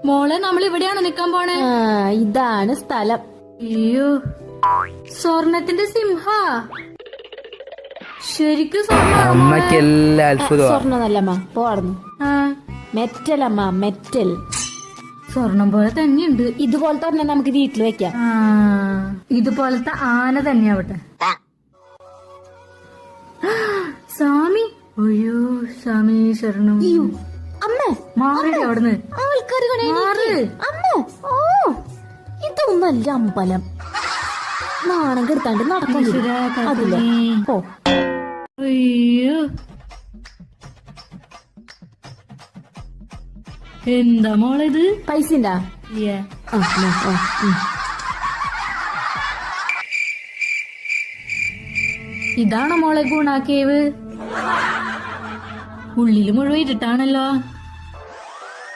മോളെ നമ്മൾ ഇവിടെയാണ് നിക്കാൻ പോണേ. ഇതാണ് സ്ഥലം. അയ്യോ, സ്വർണത്തിന്റെ സിംഹ. ശരിക്കും അമ്മക്കെല്ലാം അത്ഭുതം. സ്വർണ്ണമല്ലമ്മ, പോർന്നു. മെറ്റൽ അമ്മ, മെറ്റൽ. സ്വർണം പോലെ തന്നെയുണ്ട്. ഇതുപോലത്തെ തന്നെ നമുക്ക് വീട്ടിൽ വെക്കാം. ഇതുപോലത്തെ ആന തന്നെയാവട്ടെ. സ്വാമി, അയ്യോ സ്വാമി ശരണം. അമ്മ മാറിടെ അവിടുന്ന്. ആൾക്കാർ അമ്മ. ഓ, ഇതൊന്നല്ല അമ്പലം. നാണം കെടുത്താണ്ട് നടക്കില്ല. ഓ, അയ്യോ, എന്താ മോളെ ഇത്? പൈസ ഇതാണോ മോളെ ഗുണ കേവ്? ഉള്ളില് മുഴുവൻ ഇരുട്ടാണല്ലോ.